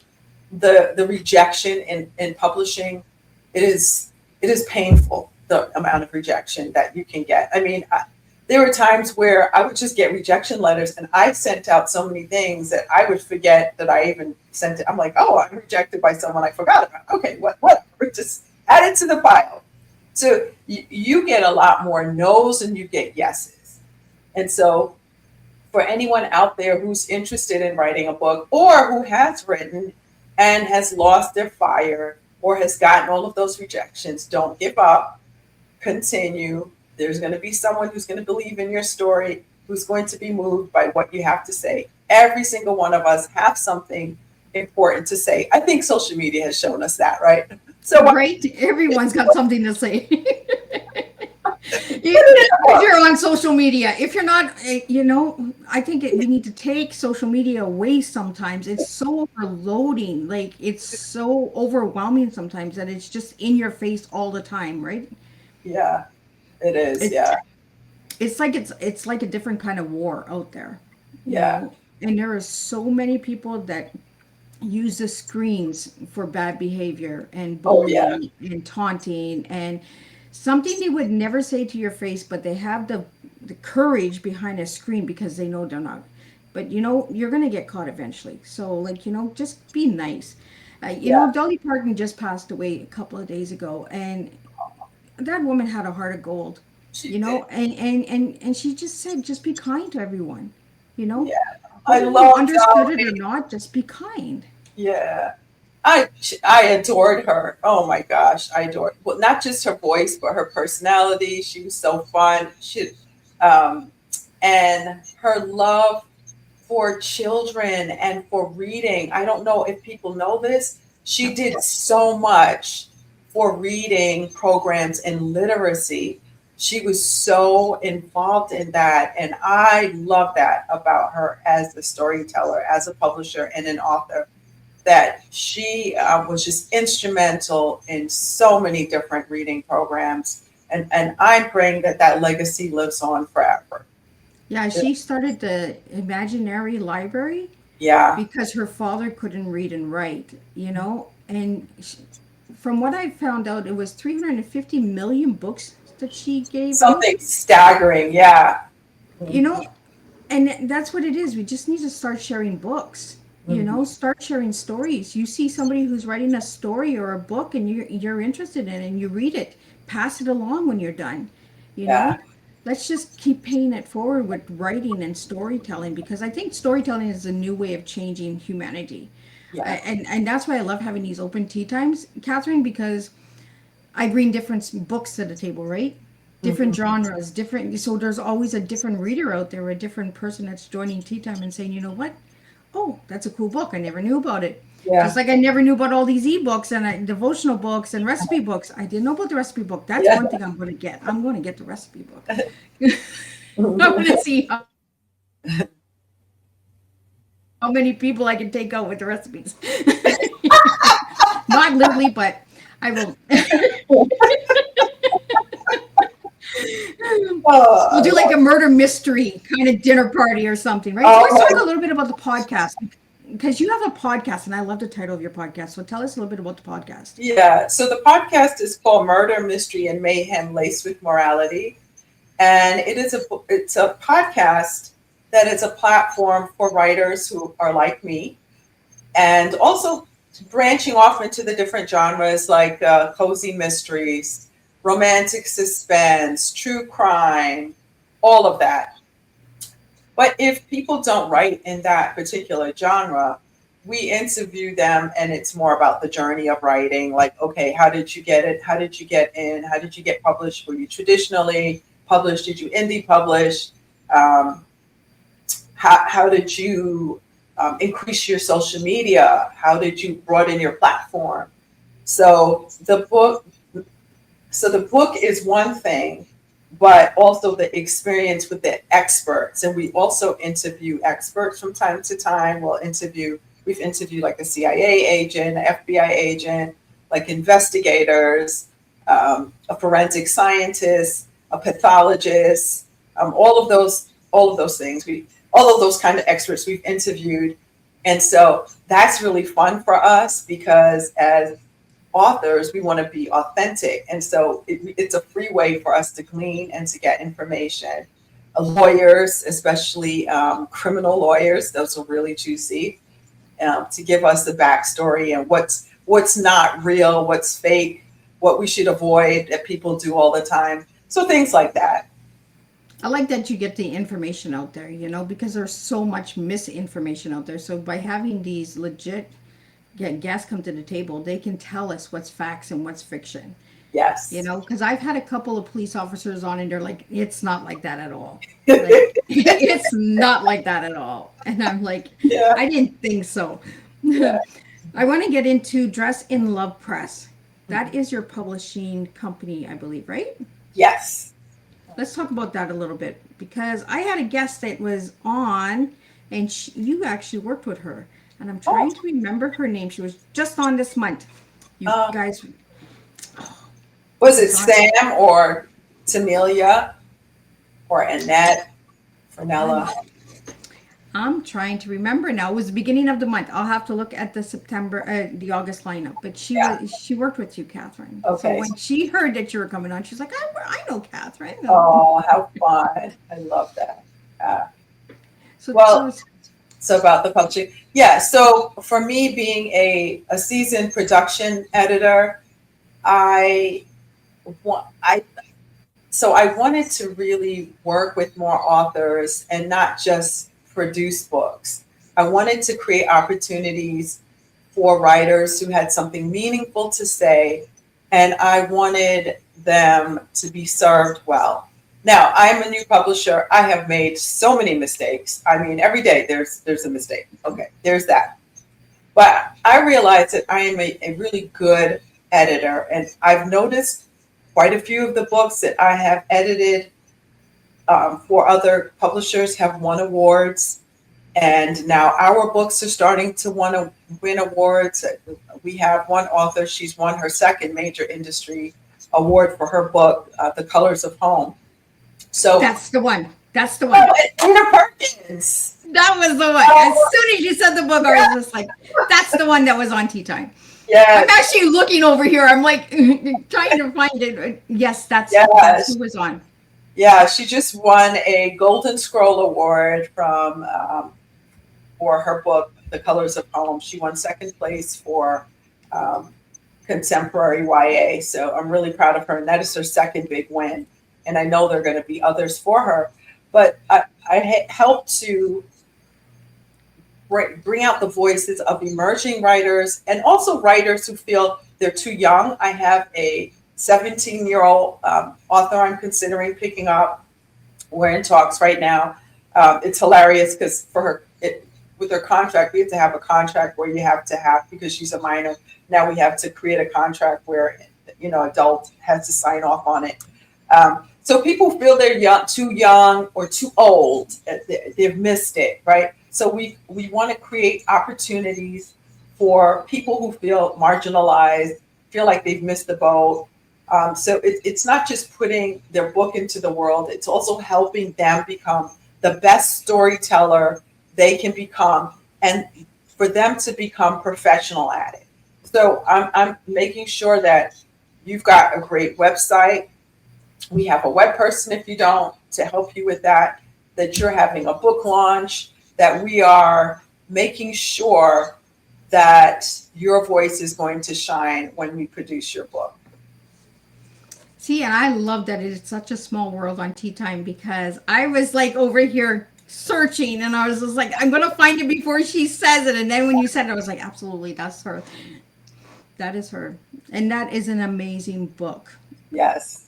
the rejection in publishing. It is painful, the amount of rejection that you can get. I mean, there were times where I would just get rejection letters, and I sent out so many things that I would forget that I even sent it. I'm like, oh, I'm rejected by someone I forgot about. Okay, what? Just add it to the pile. So you get a lot more no's and you get yeses. And so for anyone out there who's interested in writing a book, or who has written and has lost their fire or has gotten all of those rejections, don't give up. Continue. There's going to be someone who's going to believe in your story, who's going to be moved by what you have to say. Every single one of us have something important to say. I think social media has shown us that, right? So Right? Everyone's got something to say. If you're on social media, if you're not, I think we need to take social media away sometimes. It's so overloading. Like, it's so overwhelming sometimes that it's just in your face all the time, right? Yeah, it is. It, Yeah, it's like a different kind of war out there, yeah. and there are so many people that use the screens for bad behavior and Oh, yeah, bullying and taunting and something they would never say to your face, but they have the courage behind a screen because they know they're not. But you're gonna get caught eventually. So, like, just be nice. yeah. Dolly Parton just passed away a couple of days ago, and that woman had a heart of gold. She did. And she just said, just be kind to everyone. You know, Yeah, I whether you love understood it or Dolly. not, just be kind. Yeah. I adored her. Oh my gosh, I adored. Well, not just her voice, but her personality. She was so fun. Um, and her love for children and for reading. I don't know if people know this. She did so much for reading programs and literacy. She was so involved in that. And I love that about her as a storyteller, as a publisher, and an author, that she was just instrumental in so many different reading programs. And I'm praying that that legacy lives on forever. Yeah, she started the imaginary library Yeah. because her father couldn't read and write, and from what I found out, it was 350 million books that she gave out. Something staggering. Yeah. You Mhm. know, and that's what it is. We just need to start sharing books. Mhm. Start sharing stories. You see somebody who's writing a story or a book, and you're interested in it, and you read it. Pass it along when you're done. You Yeah. know, let's just keep paying it forward with writing and storytelling because I think storytelling is a new way of changing humanity. Yes. And that's why I love having these open tea times, Catherine, because I bring different books to the table, right? Different Mhm. genres, different. So there's always a different reader out there, a different person that's joining tea time and saying, you know what? Oh, that's a cool book. I never knew about it. Just Yeah. like I never knew about all these ebooks and devotional books and recipe books. I didn't know about the recipe book. That's Yeah. one thing I'm going to get. I'm going to get the recipe book. I'm going to Mhm. see how many people I can take out with the recipes. Not literally, but I will. Oh, We'll I do like love a it. murder mystery kind of dinner party or something, right? So Oh let's talk my. a little bit about the podcast because you have a podcast and I love the title of your podcast. So tell us a little bit about the podcast. Yeah. So the podcast is called Murder, Mystery, and Mayhem Laced with Morality. And it's a podcast that is a platform for writers who are like me, and also branching off into the different genres like cozy mysteries, romantic suspense, true crime, all of that. But if people don't write in that particular genre, we interview them and it's more about the journey of writing. Like, okay, how did you get it? How did you get in? How did you get published? Were you traditionally published? Did you indie publish? Um, how did you increase your social media? How did you broaden your platform? So the book is one thing, but also the experience with the experts. And we also interview experts from time to time. We've interviewed like a CIA agent, an FBI agent, like investigators, a forensic scientist, a pathologist, all of those things. All of those kind of experts we've interviewed. And so that's really fun for us because as authors, we want to be authentic. And so it's a free way for us to glean and to get information. Lawyers, especially criminal lawyers, those are really juicy, to give us the backstory and what's not real, what's fake, what we should avoid that people do all the time. So things like that. I like that you get the information out there, because there's so much misinformation out there. So by having these legit guests come to the table, they can tell us what's facts and what's fiction. Yes. Because I've had a couple of police officers on and they're like, it's not like that at all. Like, it's not like that at all. And I'm like, Yeah. I didn't think so. Yeah. I want to get into Dress in Love Press. That is your publishing company, I believe, right? Yes. let's talk about that a little bit, because I had a guest that was on, and you actually worked with her, and I'm Oh, trying to remember her name. She was just on this month. You um, guys, was she it was on. Sam or Tamelia or Annette, I'm Fernella? I'm trying to remember now. It was the beginning of the month. I'll have to look at the the August lineup. But Yeah. she worked with you, Catherine. So Okay. when she heard that you were coming on, she's like, I know Catherine. Oh, how fun. I love that. So tell Well, us. so about the publishing. Yeah. So for me being a seasoned production editor, I I so I wanted to really work with more authors and not just produce books. I wanted to create opportunities for writers who had something meaningful to say, and I wanted them to be served well. Now, I'm a new publisher. I have made so many mistakes. I mean, every day there's a mistake. Okay, there's that. But I realize that I am a really good editor, and I've noticed quite a few of the books that I have edited for other publishers have won awards. And now our books are starting to want to win awards. We have one author, she's won her second major industry award for her book, The Colors of Home. So, That's the one. That's the oh, one. and Anna Perkins. That was the one. As Oh, soon as you said the book, I was just like, that's the one that was on Tea Time. I'm yes, actually looking over here. I'm like trying to find it. Yes, that's yes. who was on. Yeah, she just won a Golden Scroll Award for her book, The Colors of Home. She won second place for um, contemporary YA. So I'm really proud of her. And that is her second big win. And I know there are going to be others for her. But I helped to bring out the voices of emerging writers and also writers who feel they're too young. I have a 17-year-old author I'm considering picking up. We're in talks right now. It's hilarious because for her, with her contract, we have to have a contract where you have to have, because she's a minor, now we have to create a contract where, adult has to sign off on it. So people feel they're too young or too old. They've missed it, right? So we want to create opportunities for people who feel marginalized, feel like they've missed the boat. So it's not just putting their book into the world, it's also helping them become the best storyteller they can become, and for them to become professional at it. So I'm making sure that you've got a great website. We have a web person, if you don't, to help you with that, that you're having a book launch, that we are making sure that your voice is going to shine when we produce your book. See, and I love that it's such a small world on Tea Time, because I was like over here searching and I was just like, I'm going to find it before she says it. And then when you said it, I was like, absolutely, that's her. That is her. And that is an amazing book. Yes.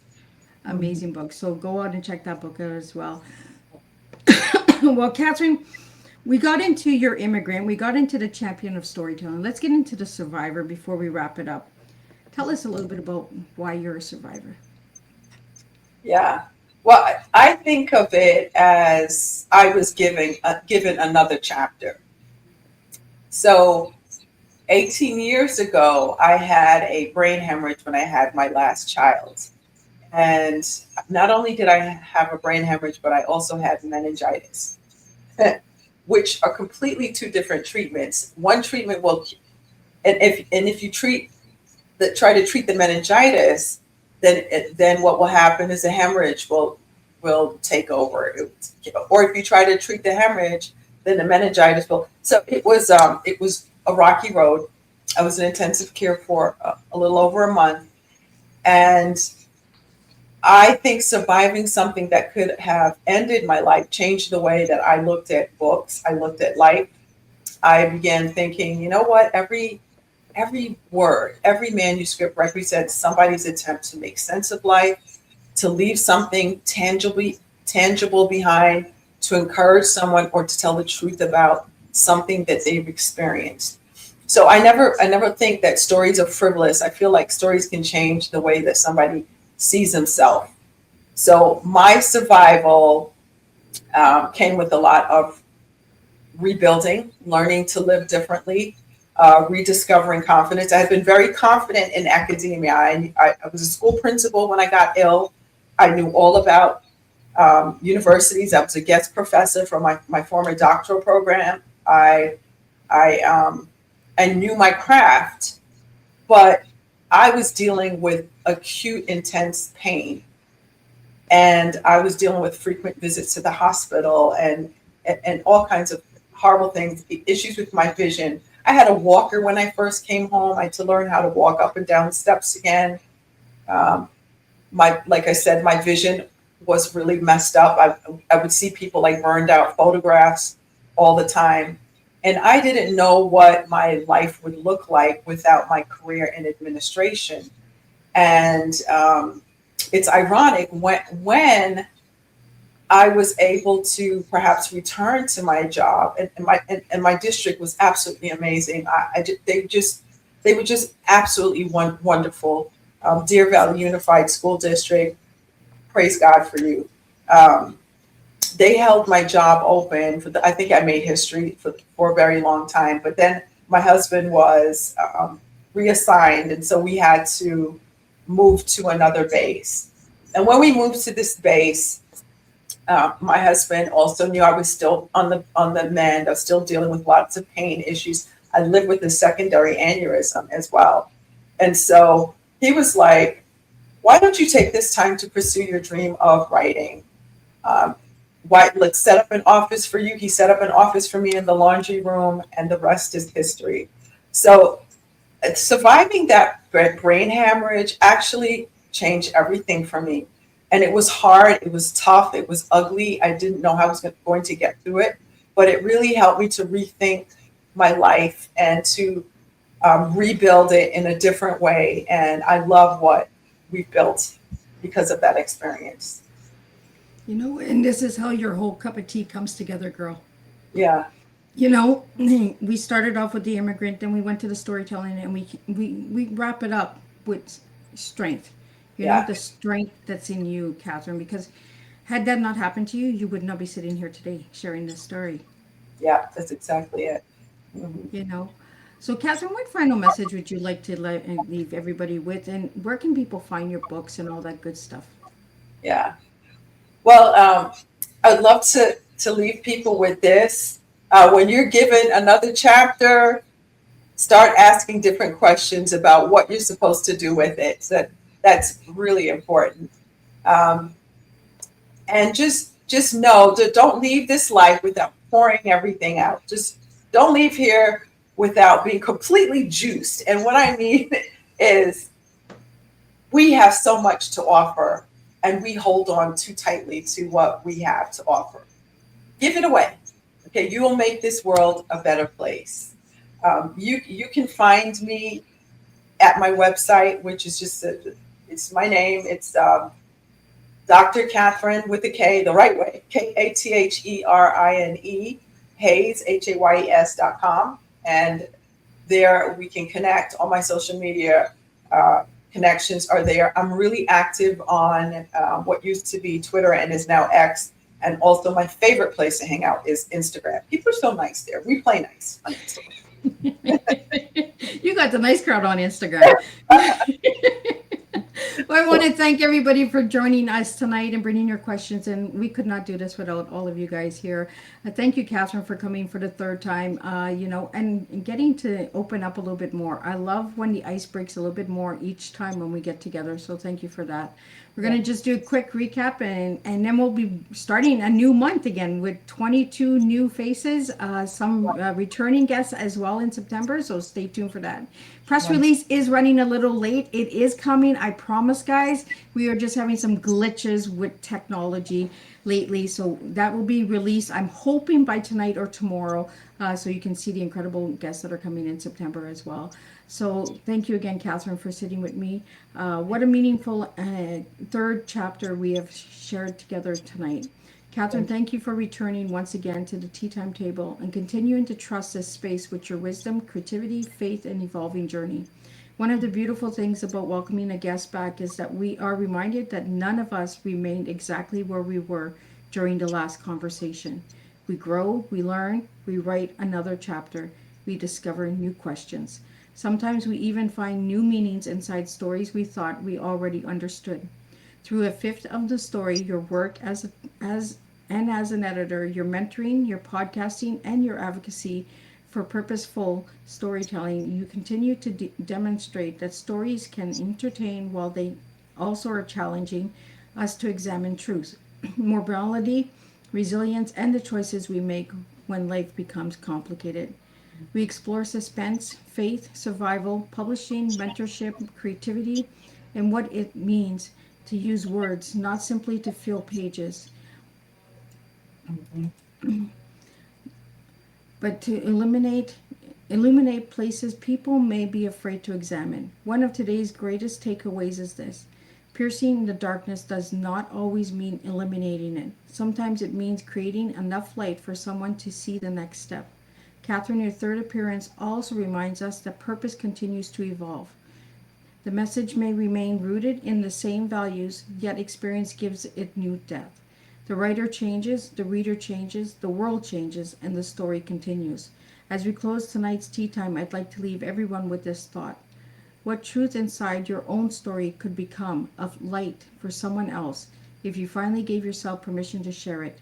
Amazing book. So go out and check that book out as well. Well, Catherine, we got into your immigrant. We got into the champion of storytelling. Let's get into the survivor before we wrap it up. Tell us a little bit about why you're a survivor. Yeah. Well, I think of it as I was given another chapter. So 18 years ago, I had a brain hemorrhage when I had my last child. And not only did I have a brain hemorrhage, but I also had meningitis, which are completely two different treatments. One treatment will, and if you try to treat the meningitis, then what will happen is the hemorrhage will take over. Or if you try to treat the hemorrhage, then the meningitis will. So it was a rocky road. I was in intensive care for a little over a month, and I think surviving something that could have ended my life changed the way that I looked at books. I looked at life. I began thinking, you know what? Every word, every manuscript represents somebody's attempt to make sense of life, to leave something tangible behind, to encourage someone, or to tell the truth about something that they've experienced. So I never think that stories are frivolous. I feel like stories can change the way that somebody sees himself. So my survival came with a lot of rebuilding, learning to live differently, rediscovering confidence. I had been very confident in academia. I was a school principal when I got ill. I knew all about universities. I was a guest professor for my former doctoral program. I, I knew my craft, but I was dealing with acute, intense pain, and I was dealing with frequent visits to the hospital and all kinds of horrible things, issues with my vision. I had a walker when I first came home. I had to learn how to walk up and down steps again. Um, my like I said, my vision was really messed up. I would see people like burned out photographs all the time. And I didn't know what my life would look like without my career in administration. And it's ironic when I was able to perhaps return to my job, and my district was absolutely amazing. They were just absolutely wonderful. Deer Valley Unified School District, praise God for you. Um, they held my job open for I think I made history for a very long time. But then my husband was reassigned, and so we had to move to another base. And when we moved to this base, my husband also knew I was still on the mend. I was still dealing with lots of pain issues. I lived with a secondary aneurysm as well, and so he was like, "Why don't you take this time to pursue your dream of writing? Um, why let's set up an office for you." He set up an office for me in the laundry room, and the rest is history. So surviving that brain hemorrhage actually changed everything for me. And it was hard, it was tough, it was ugly. I didn't know how I was going to get through it, but it really helped me to rethink my life and to rebuild it in a different way. And I love what we built because of that experience. You know, and this is how your whole cup of tea comes together, girl. Yeah, You know, we started off with the immigrant, then we went to the storytelling, and we wrap it up with strength. You know, yeah, the strength that's in you, Catherine, because had that not happened to you, you would not be sitting here today sharing this story. yeah, that's exactly it. Mhm. You know, so Catherine, what final message would you like to leave everybody with, and where can people find your books and all that good stuff? Yeah. Well, I'd love to leave people with this. When you're given another chapter, start asking different questions about what you're supposed to do with it. So that's really important. Um, and just know that don't leave this life without pouring everything out. Just don't leave here without being completely juiced. And what I mean is we have so much to offer, and we hold on too tightly to what we have to offer. Give it away. Okay, you will make this world a better place. You can find me at my website, which is it's my name. It's Dr. Katherine with a K, the right way, Katherine, Hayes, Hayes.com. And there we can connect. All my social media connections are there. I'm really active on what used to be Twitter and is now X. And also, my favorite place to hang out is Instagram. People are so nice there. We play nice on Instagram. You got the nice crowd on Instagram. Well, I want to thank everybody for joining us tonight and bringing your questions. And we could not do this without all of you guys here. Thank you, Catherine, for coming for the third time. You know, and getting to open up a little bit more. I love when the ice breaks a little bit more each time when we get together. So thank you for that. We're going to just do a quick recap, and then we'll be starting a new month again with 22 new faces, some returning guests as well in September. So stay tuned for that. Press release is running a little late. It is coming, I promise, guys. We are just having some glitches with technology lately. So that will be released, I'm hoping, by tonight or tomorrow. So you can see the incredible guests that are coming in September as well. So thank you again, Catherine, for sitting with me. What a meaningful third chapter we have shared together tonight. Catherine, thank you for returning once again to the Tea Time table and continuing to trust this space with your wisdom, creativity, faith, and evolving journey. One of the beautiful things about welcoming a guest back is that we are reminded that none of us remained exactly where we were during the last conversation. We grow, we learn, we write another chapter, we discover new questions. Sometimes we even find new meanings inside stories we thought we already understood. Through a fifth of the story, your work as an editor, your mentoring, your podcasting, and your advocacy for purposeful storytelling, you continue to demonstrate that stories can entertain while they also are challenging us to examine truth, morality, resilience, and the choices we make when life becomes complicated. We explore suspense, faith, survival, publishing, mentorship, creativity, and what it means to use words, not simply to fill pages, Mhm. but to illuminate places people may be afraid to examine. One of today's greatest takeaways is this: piercing the darkness does not always mean eliminating it. Sometimes it means creating enough light for someone to see the next step. Katherine, your third appearance also reminds us that purpose continues to evolve. The message may remain rooted in the same values, yet experience gives it new depth. The writer changes, the reader changes, the world changes, and the story continues. As we close tonight's tea time, I'd like to leave everyone with this thought: what truth inside your own story could become of light for someone else if you finally gave yourself permission to share it.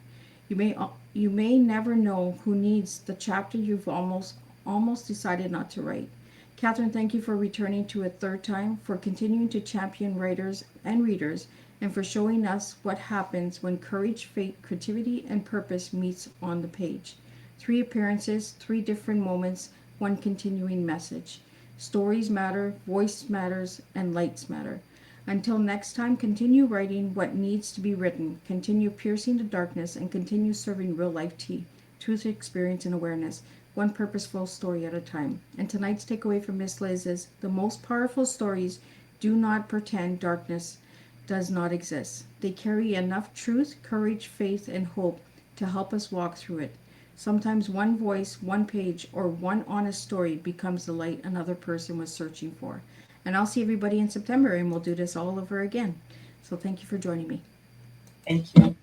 You may never know who needs the chapter you've almost decided not to write. Katherine, thank you for returning to a third time, for continuing to champion writers and readers, and for showing us what happens when courage, faith, creativity, and purpose meets on the page. Three appearances, three different moments, one continuing message. Stories matter, voice matters, and lights matter. Until next time, continue writing what needs to be written, continue piercing the darkness, and continue serving real life tea, truth, experience, and awareness, one purposeful story at a time. And tonight's takeaway from Miss Liz is: the most powerful stories do not pretend darkness does not exist. They carry enough truth, courage, faith, and hope to help us walk through it. Sometimes one voice, one page, or one honest story becomes the light another person was searching for. And I'll see everybody in September, and we'll do this all over again. So thank you for joining me. Thank you.